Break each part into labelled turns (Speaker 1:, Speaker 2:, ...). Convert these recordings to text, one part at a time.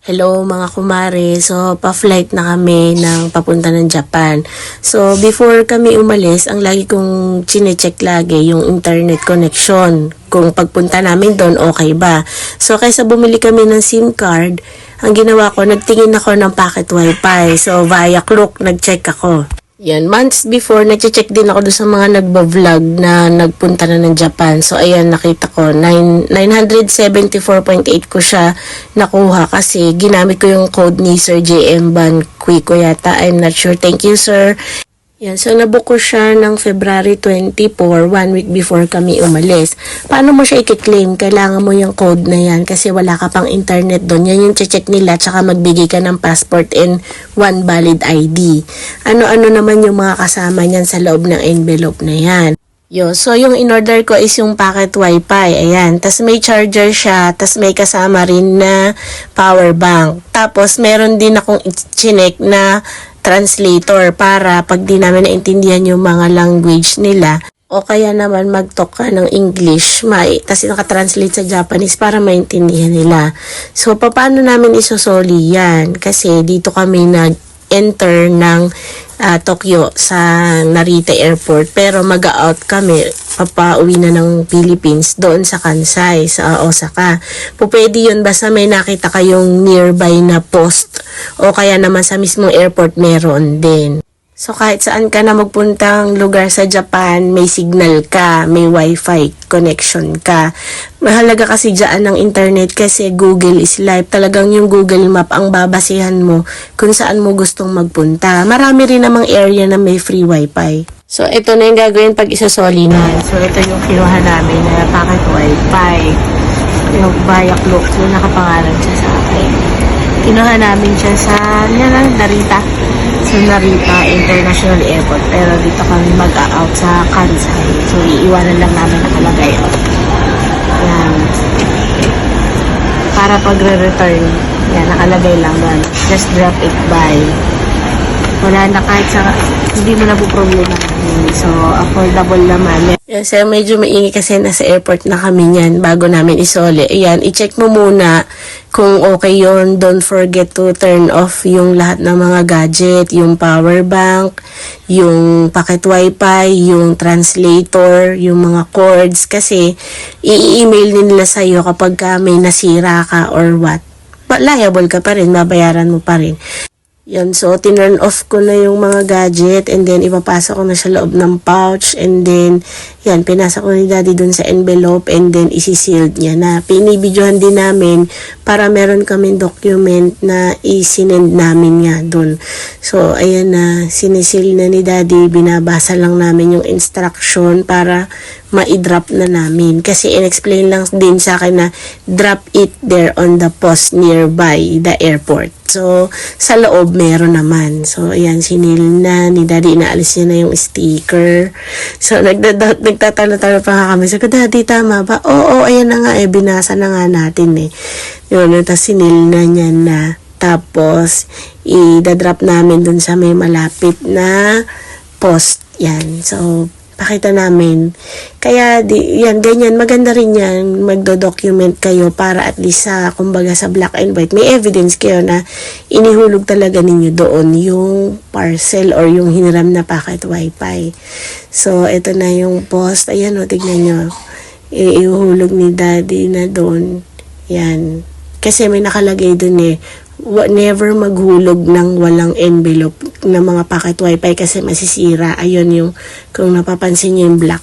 Speaker 1: Hello mga kumare, so pa-flight na kami ng papunta ng Japan. So before kami umalis, ang lagi kong chine-check lagi yung internet connection. Kung pagpunta namin doon, okay ba? So kaysa bumili kami ng SIM card, ang ginawa ko, nagtingin ako ng packet wifi. So via Klook, nag-check ako. Yan, months before, nag-check din ako doon sa mga nagba-vlog na nagpunta na ng Japan. So, ayan, nakita ko, 974.8 ko siya nakuha kasi ginamit ko yung code ni Sir JM Ban Quico yata. I'm not sure. Thank you, sir. Yan, so nabook ko siya ng February 24, 1 week before kami umalis. Paano mo siya i-claim? Kailangan mo yung code na yan kasi wala ka pang internet doon. Yan yung check nila, tsaka magbigay ka ng passport and one valid ID. Ano-ano naman yung mga kasama niyan sa loob ng envelope na yan. So yung in-order ko is yung packet wifi, ayan. Tapos may charger siya, tapos may kasama rin na power bank. Tapos meron din akong chinek na translator para pag di namin naintindihan yung mga language nila o kaya naman mag-talk ka ng English, tapos naka-translate sa Japanese para maintindihan nila. So, paano namin isosoli yan? Kasi dito kami nag-enter ng Tokyo sa Narita Airport pero mag-out kami papauwi na ng Philippines doon sa Kansai, sa Osaka. Pwede yun basta may nakita kayong nearby na post o kaya naman sa mismong airport meron din. So kahit saan ka na magpuntang lugar sa Japan, may signal ka, may wifi connection ka. Mahalaga kasi dyan ng internet kasi Google is life. Talagang yung Google Map ang babasihan mo kung saan mo gustong magpunta. Marami rin namang area na may free wifi. So ito na yung gagawin pag isasoli na. So ito yung kinuha namin na packet wifi. Yung via Klook. So nakapangalan siya sa akin. Kinuha namin siya sa Narita. So, Narita International Airport. Pero dito kami mag-out sa Kansai. So, iiwanan lang namin nakalagay. Yan. Para pag-return, yan, nakalagay lang doon. Just drop it by. Wala na kahit sa, hindi mo na po problema. So, affordable naman. Yes, medyo maingi kasi nasa airport na kami niyan bago namin isoli. Ayan, i-check mo muna kung okay yon. Don't forget to turn off yung lahat ng mga gadget, yung power bank, yung packet wifi, yung translator, yung mga cords. Kasi, i-email nila sa'yo kapag may nasira ka or what. Liable ka pa rin, babayaran mo pa rin. Yan, so tinurn off ko na yung mga gadget and then ipapasok ko na sa loob ng pouch and then yan, pinasa ko ni daddy dun sa envelope and then isi-sealed niya na. Pinibidyohan din namin para meron kaming document na isinend namin nga dun. So ayan na, sinisil na ni daddy, binabasa lang namin yung instruction para ma-drop na namin. Kasi in-explain lang din sa akin na drop it there on the post nearby the airport. So, sa loob meron naman. So, ayan, sinil na ni daddy, inaalis niya na yung sticker. So, nagtatalo-talo pa nga kami. Sabi ko, daddy, tama ba? Oo, ayan na nga binasa na nga natin Yun, tapos sinil na niya na. Tapos, i-drop namin dun sa may malapit na post. Yan. So, pakita namin. Kaya, yan, ganyan, maganda rin yan, magdo-document kayo para at least kumbaga sa black and white, may evidence kayo na inihulog talaga ninyo doon yung parcel or yung hiniram na packet wifi. So, ito na yung post. Ayan, tignan nyo. Ihulog ni daddy na doon. Yan. Kasi may nakalagay doon never maghulog ng walang envelope ng mga packet wifi kasi masisira. Ayun yung, kung napapansin nyo yung black.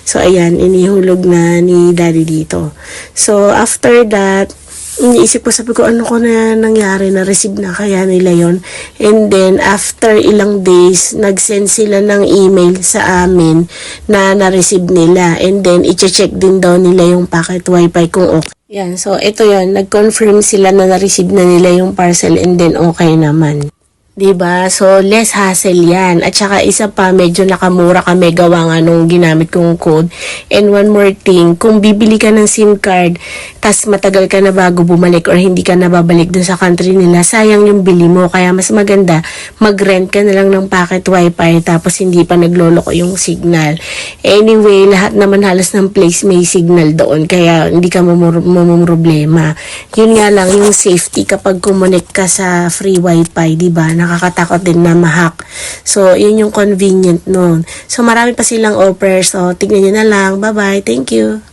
Speaker 1: So, ayan, inihulog na ni daddy dito. So, after that, iniisip ko, sabi ko, ano ko na nangyari, na-receive na kaya nila yon. And then, after ilang days, nag-send sila ng email sa amin na na-receive nila. And then, i-check din daw nila yung packet wifi kung okay. So ito yon, nag-confirm sila na na-receive na nila yung parcel and then okay naman. 'Diba? So, less hassle yan. At saka isa pa, medyo nakamura kami gawa nga nung ginamit kong code. And one more thing, kung bibili ka ng SIM card, tas matagal ka na bago bumalik or hindi ka na babalik dun sa country nila, sayang yung bili mo. Kaya mas maganda, mag-rent ka na lang ng packet wifi tapos hindi pa nagloloko yung signal. Anyway, lahat naman halos ng place may signal doon. Kaya hindi ka mamumroblema. Yun nga lang, yung safety kapag kumonek ka sa free wifi, diba? Nakakatakot din na ma-hack. So, yun yung convenient nun. So, marami pa silang offers. So, tignan nyo na lang. Bye-bye. Thank you.